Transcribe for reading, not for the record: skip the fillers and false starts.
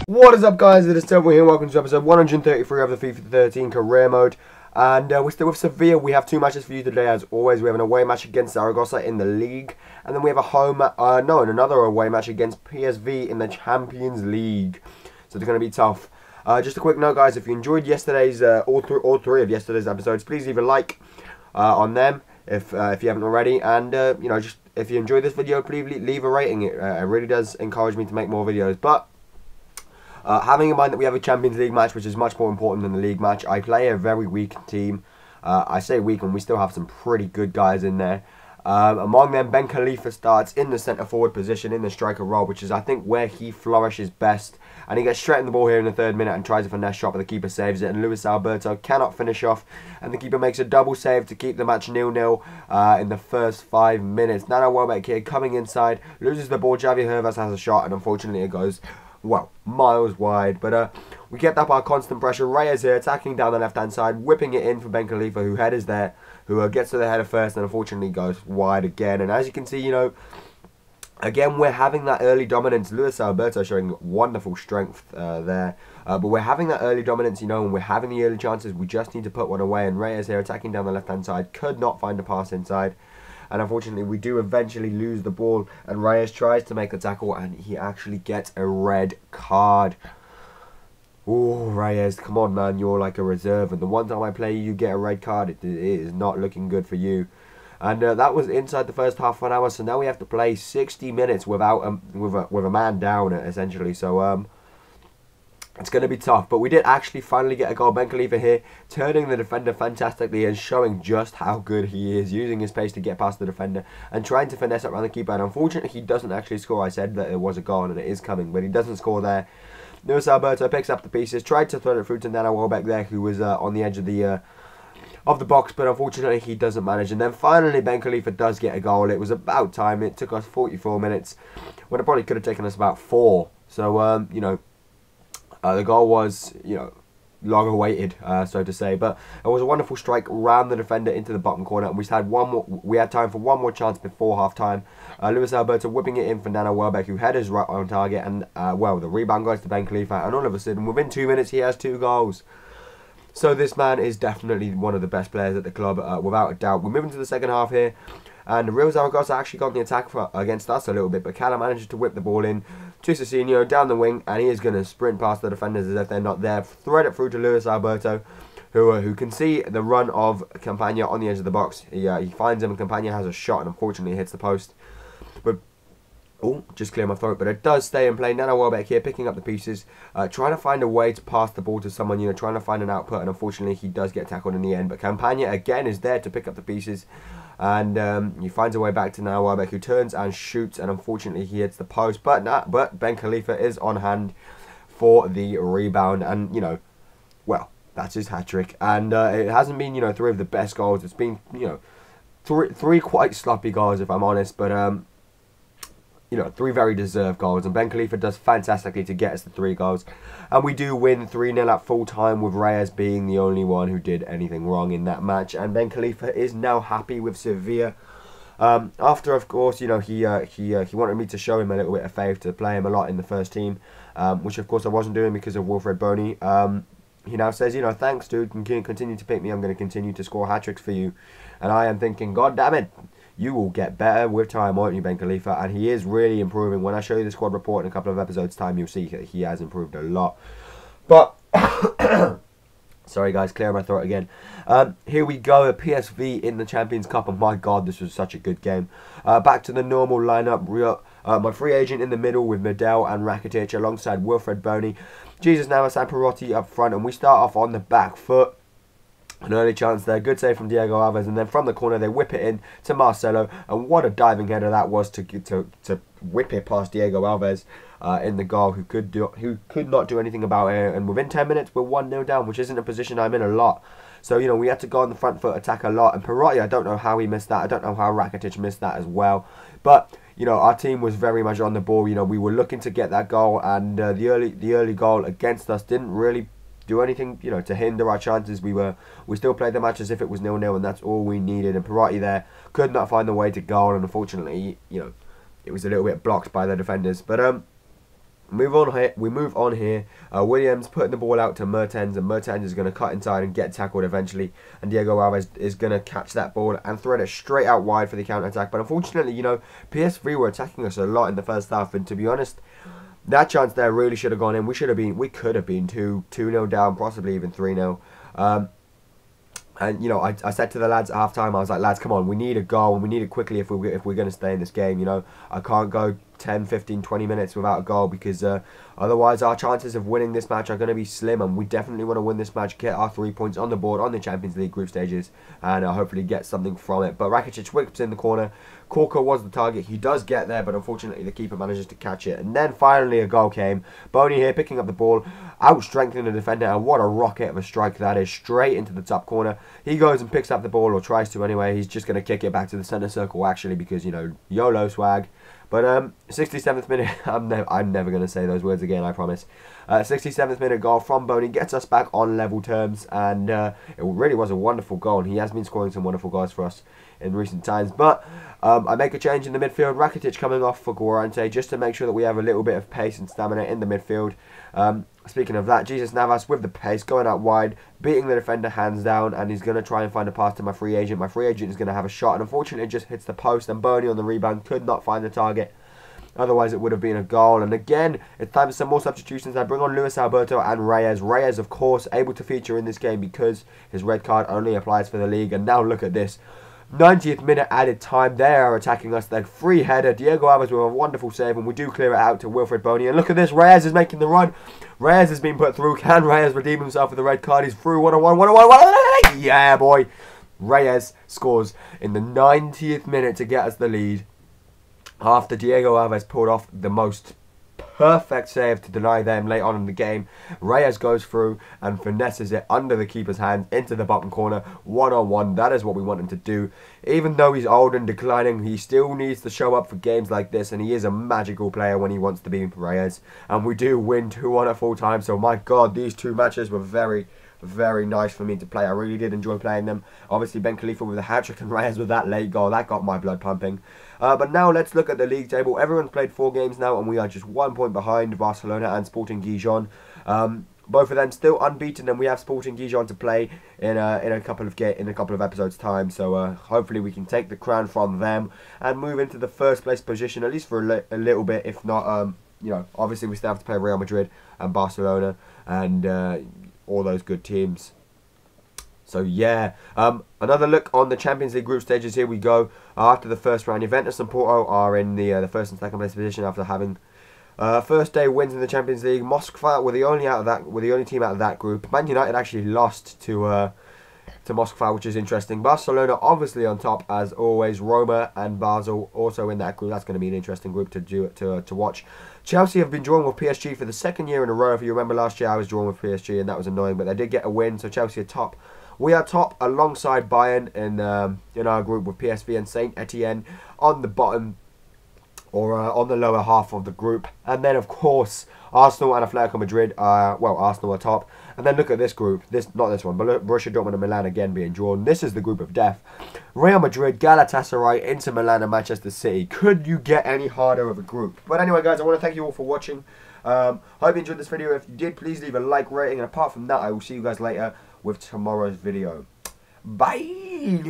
What is up, guys? It is Temple here. Welcome to episode 133 of the FIFA 13 career mode. And we're still with Sevilla. We have two matches for you today, as always. We have an away match against Zaragoza in the league, and then we have a home, another away match against PSV in the Champions League. So it's going to be tough. Just a quick note, guys. If you enjoyed yesterday's, all three of yesterday's episodes, please leave a like on them if you haven't already. And just if you enjoyed this video, please leave a rating. It really does encourage me to make more videos. But having in mind that we have a Champions League match, which is much more important than the league match, I play a very weak team. I say weak, and we still have some pretty good guys in there. Among them, Ben Khalifa starts in the centre-forward position in the striker role, which is, I think, where he flourishes best. And he gets straight in the ball here in the 3rd minute and tries a finesse shot, but the keeper saves it. And Luis Alberto cannot finish off, and the keeper makes a double save to keep the match 0-0 in the first 5 minutes. Nano Welbeck here coming inside, loses the ball. Javier Hervas has a shot, and unfortunately it goes, well, miles wide. But we kept up our constant pressure. Reyes here attacking down the left-hand side, whipping it in for Ben Khalifa, who headers there, who gets to the header first and unfortunately goes wide again. And as you can see, again, we're having that early dominance. Luis Alberto showing wonderful strength there. But we're having that early dominance, and we're having the early chances. We just need to put one away. And Reyes here attacking down the left-hand side, could not find a pass inside. And unfortunately, we do eventually lose the ball. And Reyes tries to make the tackle, and he actually gets a red card. Oh, Reyes, come on, man. You're like a reserve. And the one time I play you get a red card. It is not looking good for you. And that was inside the first half an hour. So now we have to play 60 minutes without with a man down, essentially. So it's going to be tough. But we did actually finally get a goal. Ben Khalifa here turning the defender fantastically and showing just how good he is, using his pace to get past the defender and trying to finesse around the keeper. And unfortunately, he doesn't actually score. I said that it was a goal and it is coming, but he doesn't score there. Luis Alberto picks up the pieces, tried to throw it through to Nano Welbeck there, who was on the edge of the box, but unfortunately he doesn't manage. And then finally Ben Khalifa does get a goal. It was about time. It took us 44 minutes when it probably could have taken us about 4. So the goal was long awaited, so to say, but it was a wonderful strike round the defender into the bottom corner, and we had time for one more chance before half time. Luis Alberto whipping it in for Nano Welbeck, who headers right on target, and well, the rebound goes to Ben Khalifa, and all of a sudden within 2 minutes he has 2 goals. So this man is definitely one of the best players at the club, without a doubt. We're moving to the second half here, and Real Zaragoza actually got the attack against us a little bit, but Cala manages to whip the ball in to Cicinho down the wing, and he is going to sprint past the defenders as if they're not there, thread it through to Luis Alberto, who can see the run of Campagna on the edge of the box. He finds him, and Campagna has a shot, and unfortunately hits the post. But just clear my throat, but it does stay in play. Nano Welbeck here picking up the pieces, trying to find a way to pass the ball to someone, trying to find an output, and unfortunately he does get tackled in the end. But Campagna again is there to pick up the pieces, and he finds a way back to Nano Welbeck, who turns and shoots, and unfortunately he hits the post. But Ben Khalifa is on hand for the rebound, and well, that's his hat-trick. And it hasn't been 3 of the best goals. It's been three quite sloppy goals, if I'm honest, but 3 very deserved goals, and Ben Khalifa does fantastically to get us the 3 goals, and we do win 3-0 at full time, with Reyes being the only one who did anything wrong in that match. And Ben Khalifa is now happy with Sevilla. After, of course, he wanted me to show him a little bit of favour, to play him a lot in the first team, which of course I wasn't doing because of Wilfred Boney. He now says, thanks dude, continue to pick me, I'm going to continue to score hat-tricks for you. And I am thinking, god damn it, you will get better with time, won't you, Ben Khalifa? And he is really improving. When I show you the squad report in a couple of episodes' time, you'll see that he has improved a lot. But, sorry guys, clear my throat again. Here we go, a PSV in the Champions Cup, and my god, this was such a good game. Back to the normal lineup. My free agent in the middle with Medel and Rakitic alongside Wilfred Boney. Jesus Navas and Perotti up front, and we start off on the back foot. An early chance there, good save from Diego Alves, and then from the corner they whip it in to Marcelo, and what a diving header that was to whip it past Diego Alves in the goal, who could not do anything about it. And within 10 minutes we're 1-0 down, which isn't a position I'm in a lot. So we had to go on the front foot, attack a lot, and Perotti, I don't know how he missed that. I don't know how Rakitic missed that as well. But our team was very much on the ball. We were looking to get that goal, and the early goal against us didn't really do anything, you know, to hinder our chances. We still played the match as if it was 0-0, and that's all we needed. And Parati there could not find the way to goal, and unfortunately, you know, it was a little bit blocked by the defenders. But we move on here. Williams putting the ball out to Mertens, and Mertens is going to cut inside and get tackled eventually. And Diego Alves is going to catch that ball and thread it straight out wide for the counter attack. But unfortunately, you know, PSV were attacking us a lot in the first half, and to be honest, that chance there really should have gone in. We could have been 2-0 down, possibly even 3-0. And, you know, I said to the lads at half-time, I was like, lads, come on, we need a goal, and we need it quickly if we're going to stay in this game, you know. I can't go 10, 15, 20 minutes without a goal, because otherwise our chances of winning this match are going to be slim, and we definitely want to win this match, get our 3 points on the board on the Champions League group stages, and hopefully get something from it. But Rakitic whips in the corner. Corker was the target. He does get there, but unfortunately the keeper manages to catch it. And then finally a goal came. Boney here picking up the ball, out-strengthening the defender, and what a rocket of a strike that is, straight into the top corner. He goes and picks up the ball, or tries to anyway. He's just going to kick it back to the centre circle, actually, because, you know, YOLO swag. But 67th minute, I'm never going to say those words again, I promise. 67th minute goal from Boney gets us back on level terms, and it really was a wonderful goal, and he has been scoring some wonderful goals for us in recent times. But I make a change in the midfield. Rakitic coming off for Guarante, just to make sure that we have a little bit of pace and stamina in the midfield. Speaking of that, Jesus Navas with the pace, going out wide, beating the defender hands down, and he's going to try and find a pass to my free agent. My free agent is going to have a shot, and unfortunately it just hits the post, and Boney on the rebound could not find the target. Otherwise it would have been a goal. And again, it's time for some more substitutions. I bring on Luis Alberto and Reyes. Reyes, of course, able to feature in this game because his red card only applies for the league. And now look at this. 90th minute added time. They are attacking us. Then free header. Diego Alves with a wonderful save, and we do clear it out to Wilfred Boney. And look at this. Reyes is making the run. Reyes has been put through. Can Reyes redeem himself with the red card? He's through. 1-on-1. 1-on-1. Yeah, boy. Reyes scores in the 90th minute to get us the lead, after Diego Alves pulled off the most perfect save to deny them late on in the game. Reyes goes through and finesses it under the keeper's hand into the bottom corner. 1-on-1. That is what we want him to do. Even though he's old and declining, he still needs to show up for games like this, and he is a magical player when he wants to be, Reyes. And we do win 2-1 at full time. So my God, these two matches were very nice for me to play. I really did enjoy playing them. Obviously Ben Khalifa with a hat-trick and Reyes with that late goal, that got my blood pumping. But now let's look at the league table. Everyone's played 4 games now, and we are just 1 point behind Barcelona and Sporting Gijon. Both of them still unbeaten, and we have Sporting Gijon to play in a couple of episodes time. So hopefully we can take the crown from them and move into the first place position, at least for a little bit. If not, you know, obviously we still have to play Real Madrid and Barcelona and all those good teams. So yeah, another look on the Champions League group stages. Here we go. After the first round, Juventus and Porto are in the first and second place position after having first day wins in the Champions League. Moskva were the only team out of that group. Man United actually lost to Moskva, which is interesting. Barcelona obviously on top as always. Roma and Basel also in that group. That's going to be an interesting group to watch. Chelsea have been drawing with PSG for the 2nd year in a row. If you remember last year, I was drawing with PSG, and that was annoying, but they did get a win. So Chelsea are top. We are top alongside Bayern in our group with PSV and Saint Etienne on the bottom, or on the lower half of the group. And then of course Arsenal and Atletico Madrid are, well, Arsenal are top. And then look at this group, not this one, but look, Borussia Dortmund and Milan again being drawn. This is the group of death. Real Madrid, Galatasaray, Inter Milan and Manchester City. Could you get any harder of a group? But anyway guys, I want to thank you all for watching. Hope you enjoyed this video. If you did, please leave a like, rating, and apart from that, I will see you guys later with tomorrow's video. Bye!